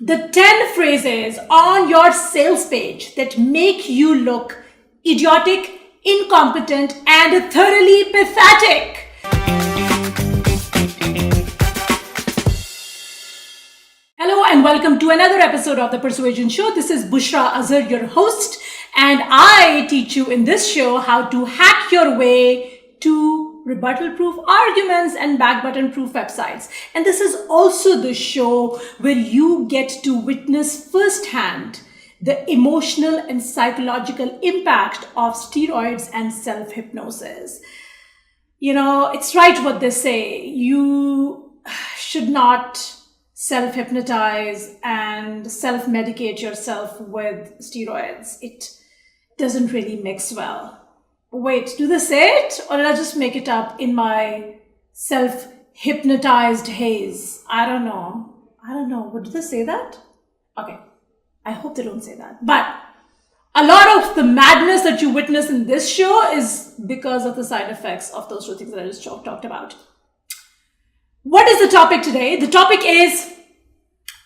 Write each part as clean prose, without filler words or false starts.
The 10 phrases on your sales page that make you look idiotic, incompetent, and thoroughly pathetic. Hello and welcome to another episode of the Persuasion Show. This is Bushra Azhar, your host, and I teach you in this show how to hack your way to rebuttal-proof arguments and back-button-proof websites. And this is also the show where you get to witness firsthand the emotional and psychological impact of steroids and self-hypnosis. You know, it's right what they say. You should not self-hypnotize and self-medicate yourself with steroids. It doesn't really mix well. Wait, do they say it? Or did I just make it up in my self-hypnotized haze? I don't know. What, do they say that? Okay. I hope they don't say that. But a lot of the madness that you witness in this show is because of the side effects of those two things that I just talked about. What is the topic today? The topic is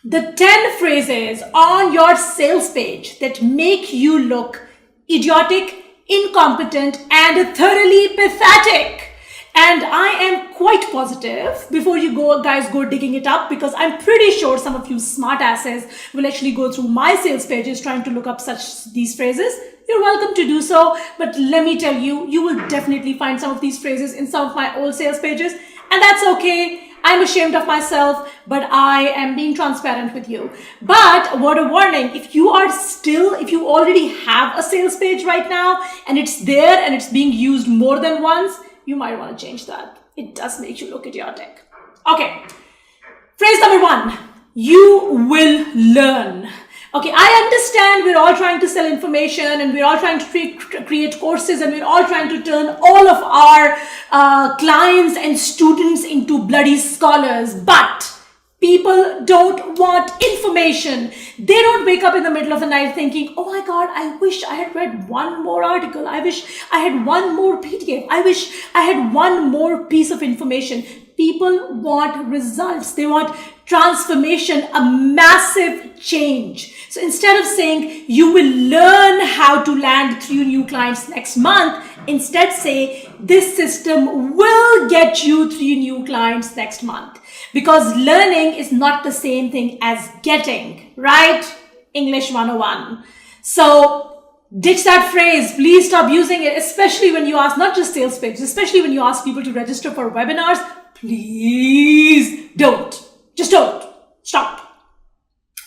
the 10 phrases on your sales page that make you look idiotic, incompetent, and thoroughly pathetic. And I am quite positive, before you guys go digging it up, because I'm pretty sure some of you smart asses will actually go through my sales pages trying to look up these phrases. You're welcome to do so, but let me tell you, you will definitely find some of these phrases in some of my old sales pages, and that's okay. I'm ashamed of myself, but I am being transparent with you. But a word of warning, if you already have a sales page right now and it's there and it's being used more than once, you might want to change that. It does make you look idiotic. Okay, phrase number 1, you will learn. Okay, I understand we're all trying to sell information and we're all trying to create courses and we're all trying to turn all of our clients and students into bloody scholars, but people don't want information. They don't wake up in the middle of the night thinking, oh my God, I wish I had read one more article. I wish I had one more PDF. I wish I had one more piece of information. People want results. They want transformation, a massive change. So instead of saying you will learn how to land 3 new clients next month, instead say this system will get you 3 new clients next month. Because learning is not the same thing as getting, right? English 101. So ditch that phrase. Please stop using it, especially when you ask, not just sales pages, especially when you ask people to register for webinars. Please don't. Just don't. Stop.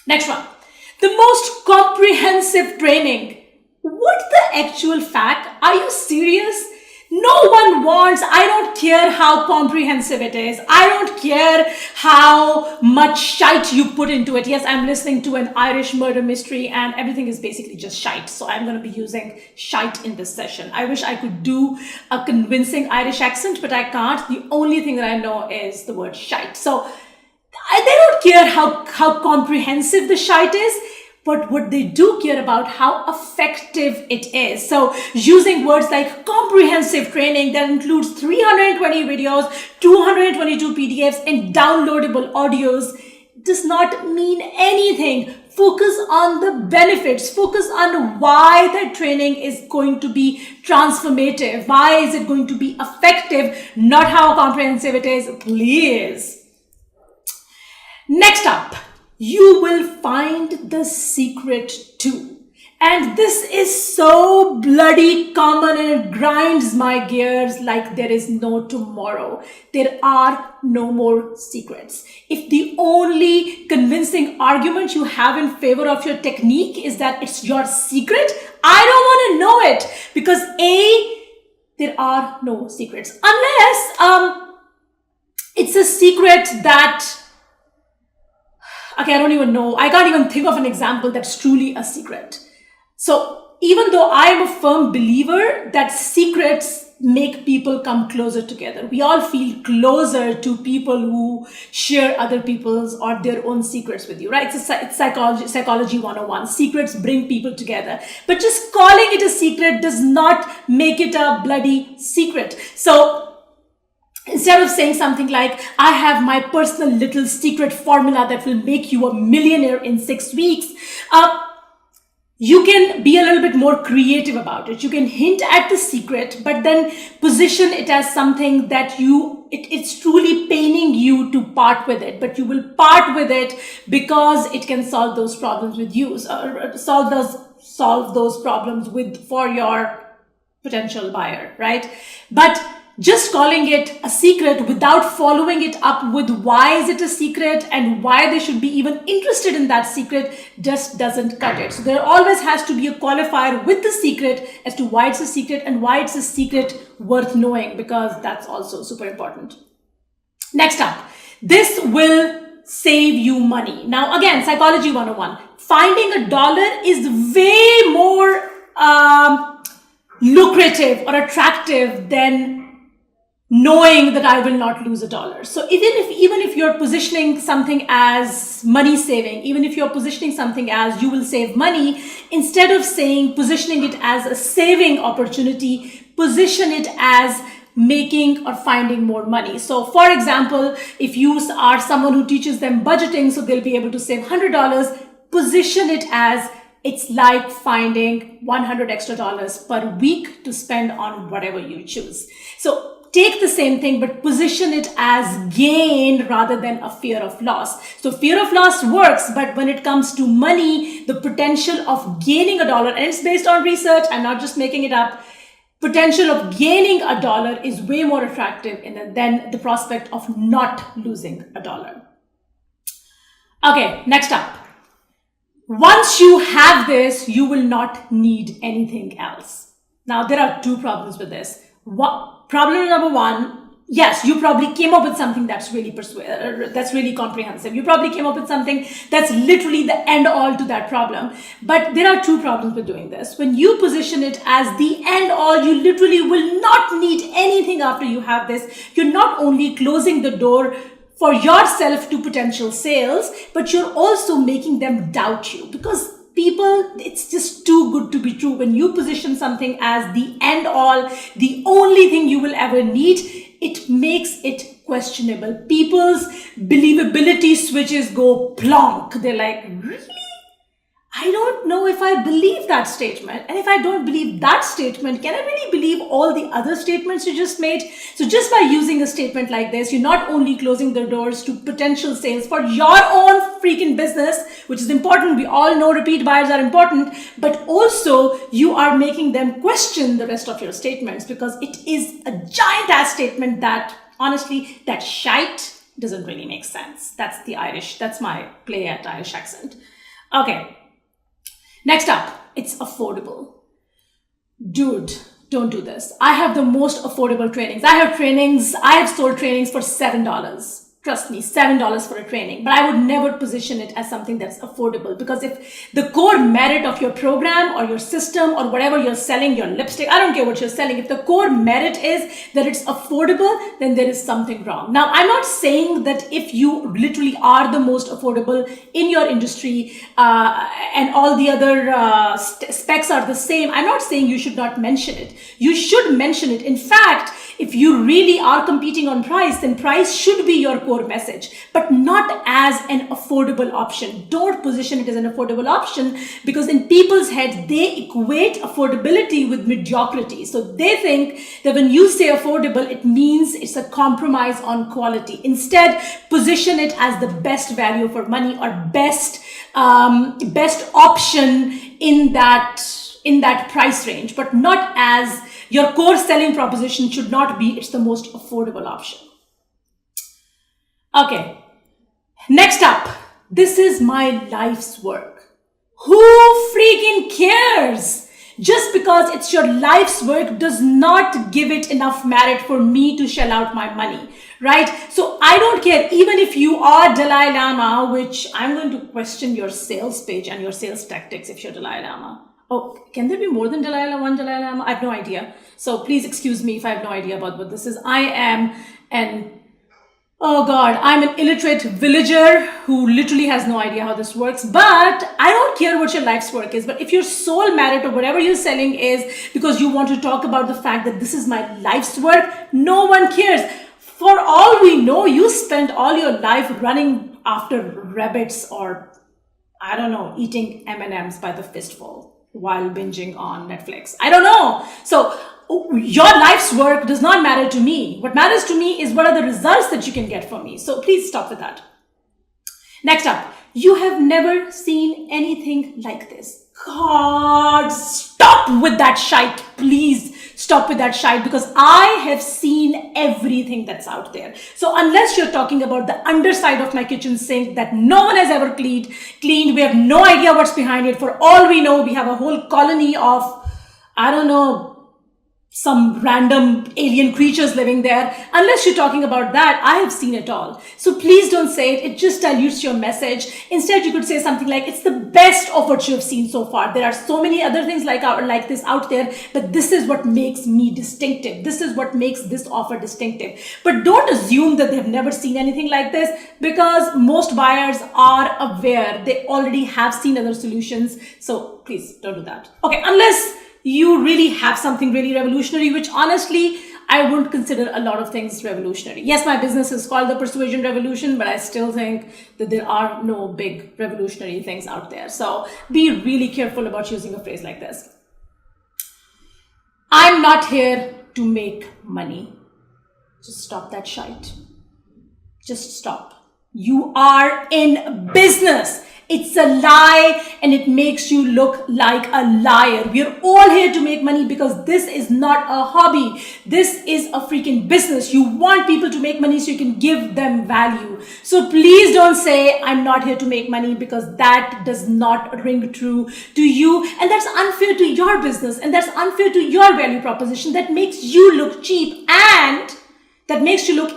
Next one. The most comprehensive training. What the actual fact? Are you serious? No one wants, I don't care how comprehensive it is. I don't care how much shite you put into it. Yes, I'm listening to an Irish murder mystery and everything is basically just shite. So I'm going to be using shite in this session. I wish I could do a convincing Irish accent, but I can't. The only thing that I know is the word shite. So they don't care how comprehensive the shite is. But what they do care about how effective it is. So using words like comprehensive training that includes 320 videos, 222 PDFs, and downloadable audios does not mean anything. Focus on the benefits. Focus on why that training is going to be transformative. Why is it going to be effective? Not how comprehensive it is. Please. Next up. You will find the secret too. And this is so bloody common and it grinds my gears like there is no tomorrow. There are no more secrets. If the only convincing argument you have in favor of your technique is that it's your secret, I don't want to know it because there are no secrets. Unless it's a secret that okay, I don't even know. I can't even think of an example that's truly a secret. So even though I am a firm believer that secrets make people come closer together, we all feel closer to people who share other people's or their own secrets with you, right? It's psychology 101. Secrets bring people together. But just calling it a secret does not make it a bloody secret. So instead of saying something like, I have my personal little secret formula that will make you a millionaire in 6 weeks, you can be a little bit more creative about it. You can hint at the secret, but then position it as something that it's truly paining you to part with it, but you will part with it because it can solve those problems with you, or solve those problems for your potential buyer, right? But just calling it a secret without following it up with why is it a secret and why they should be even interested in that secret just doesn't cut it. So there always has to be a qualifier with the secret as to why it's a secret and why it's a secret worth knowing, because that's also super important. Next up, this will save you money. Now again, Psychology 101, finding $1 is way more lucrative or attractive than knowing that I will not lose $1. So even if you're positioning something as money saving, even if you're positioning something as you will save money, instead of positioning it as a saving opportunity, position it as making or finding more money. So for example, if you are someone who teaches them budgeting, so they'll be able to save $100, position it as it's like finding $100 extra per week to spend on whatever you choose. So take the same thing, but position it as gain rather than a fear of loss. So fear of loss works, but when it comes to money, the potential of gaining $1, and it's based on research, I'm not just making it up, potential of gaining $1 is way more attractive than the prospect of not losing $1. Okay, next up. Once you have this, you will not need anything else. Now, there are two problems with this. Problem number one, yes, you probably came up with something that's really comprehensive. You probably came up with something that's literally the end all to that problem. But there are two problems with doing this. When you position it as the end all, you literally will not need anything after you have this. You're not only closing the door for yourself to potential sales, but you're also making them doubt you, because people, it's just too good to be true. When you position something as the end all, the only thing you will ever need, it makes it questionable. People's believability switches go plonk. They're like, really? I don't know if I believe that statement. And if I don't believe that statement, can I really believe all the other statements you just made? So just by using a statement like this, you're not only closing the doors to potential sales for your own freaking business, which is important. We all know repeat buyers are important, but also you are making them question the rest of your statements, because it is a giant ass statement that honestly, that shite doesn't really make sense. That's my play at Irish accent. Okay. Next up, it's affordable. Dude, don't do this. I have the most affordable trainings. I have sold trainings for $7. Trust me, $7 for a training. But I would never position it as something that's affordable, because if the core merit of your program or your system or whatever you're selling, your lipstick, I don't care what you're selling, if the core merit is that it's affordable, then there is something wrong. Now, I'm not saying that if you literally are the most affordable in your industry and all the other specs are the same, I'm not saying you should not mention it. You should mention it. In fact, if you really are competing on price, then price should be your core message, but not as an affordable option. Don't position it as an affordable option, because in people's heads, they equate affordability with mediocrity. So they think that when you say affordable, it means it's a compromise on quality. Instead, position it as the best value for money or best option in that price range, but not as your core selling proposition should not be it's the most affordable option. Okay, next up, this is my life's work. Who freaking cares? Just because it's your life's work does not give it enough merit for me to shell out my money, right? So I don't care, even if you are Dalai Lama, which I'm going to question your sales page and your sales tactics if you're Dalai Lama. Oh, can there be more than one Dalai Lama? I have no idea. So please excuse me if I have no idea about what this is. I'm an illiterate villager who literally has no idea how this works. But I don't care what your life's work is. But if your sole merit or whatever you're selling is because you want to talk about the fact that this is my life's work, no one cares. For all we know, you spent all your life running after rabbits or, I don't know, eating M&Ms by the fistful while binging on Netflix. I don't know. So your life's work does not matter to me. What matters to me is what are the results that you can get from me. So please stop with that. Next up, you have never seen anything like this. God, stop with that shite. Please stop with that shite, because I have seen everything that's out there. So unless you're talking about the underside of my kitchen sink that no one has ever cleaned, we have no idea what's behind it. For all we know, we have a whole colony of, I don't know, some random alien creatures living there. Unless you're talking about that, I have seen it all. So please don't say it. It just dilutes your message. Instead, you could say something like, it's the best of what you have seen so far. There are so many other things like this out there, but this is what makes me distinctive. This is what makes this offer distinctive. But don't assume that they've never seen anything like this, because most buyers are aware. They already have seen other solutions. So please don't do that. Okay, unless you really have something really revolutionary, which honestly, I wouldn't consider a lot of things revolutionary. Yes, my business is called the Persuasion Revolution, but I still think that there are no big revolutionary things out there. So be really careful about using a phrase like this. I'm not here to make money. Just stop that shite. Just stop. You are in business. It's a lie, and it makes you look like a liar. We're all here to make money because this is not a hobby. This is a freaking business. You want people to make money so you can give them value. So please don't say, I'm not here to make money, because that does not ring true to you. And that's unfair to your business. And that's unfair to your value proposition. That makes you look cheap, and that makes you look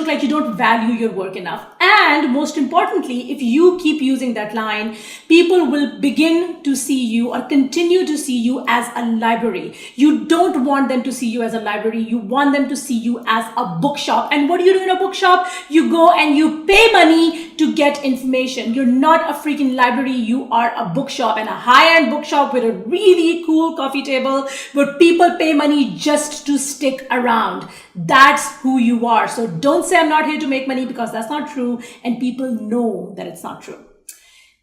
like you don't value your work enough. And most importantly, if you keep using that line, people will begin to see you or continue to see you as a library. You don't want them to see you as a library. You want them to see you as a bookshop. And what do you do in a bookshop? You go and you pay money to get information. You're not a freaking library. You are a bookshop, and a high-end bookshop with a really cool coffee table where people pay money just to stick around. That's who you are. So don't say I'm not here to make money, because that's not true, and people know that it's not true.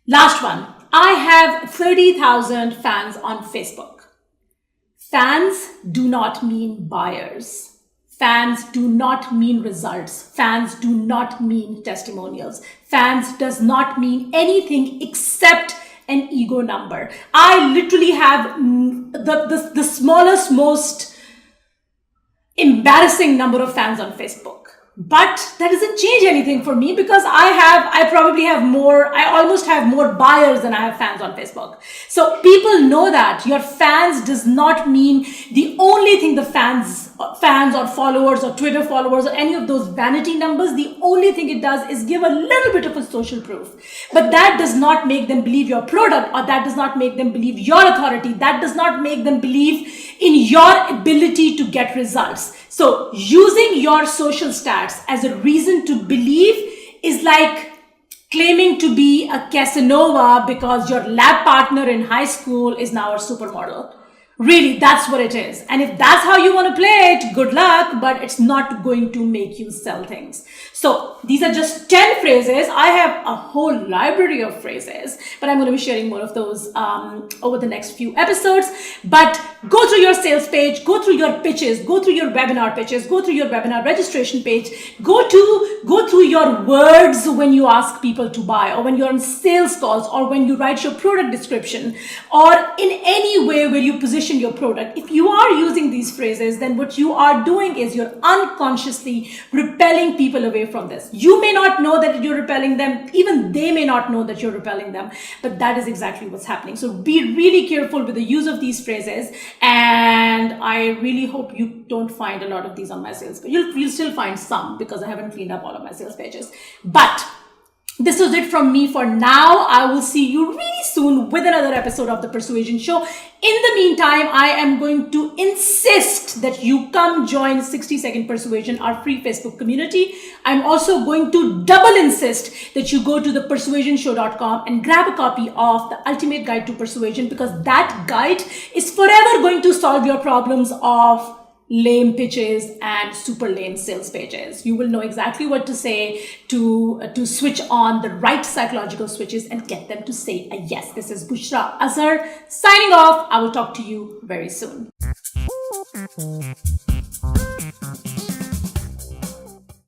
Last one. I have 30,000 fans on Facebook. Fans do not mean buyers. Fans do not mean results. Fans do not mean testimonials. Fans does not mean anything except an ego number. I literally have the smallest, most embarrassing number of fans on Facebook. But that doesn't change anything for me, because I almost have more buyers than I have fans on Facebook. So people know that your fans does not mean the only thing the fans or followers or Twitter followers or any of those vanity numbers, the only thing it does is give a little bit of a social proof. But that does not make them believe your product, or that does not make them believe your authority. That does not make them believe in your ability to get results. So using your social stats as a reason to believe is like claiming to be a Casanova because your lab partner in high school is now a supermodel. Really, that's what it is. And if that's how you want to play it, good luck, but it's not going to make you sell things. So these are just 10 phrases. I have a whole library of phrases, but I'm going to be sharing more of those over the next few episodes. But go through your sales page, go through your pitches, go through your webinar pitches, go through your webinar registration page, go through your words when you ask people to buy, or when you're on sales calls, or when you write your product description, or in any way where you position your product. If you are using these phrases, then what you are doing is you're unconsciously repelling people away from this. You may not know that you're repelling them. Even they may not know that you're repelling them, but that is exactly what's happening. So be really careful with the use of these phrases. And I really hope you don't find a lot of these on my sales page. You'll still find some, because I haven't cleaned up all of my sales pages. But this was it from me for now. I will see you really soon with another episode of The Persuasion Show. In the meantime, I am going to insist that you come join 60-Second Persuasion, our free Facebook community. I'm also going to double insist that you go to thepersuasionshow.com and grab a copy of The Ultimate Guide to Persuasion, because that guide is forever going to solve your problems of lame pitches and super lame sales pages. You will know exactly what to say to switch on the right psychological switches and get them to say a yes. This is Bushra Azhar signing off. I will talk to you very soon.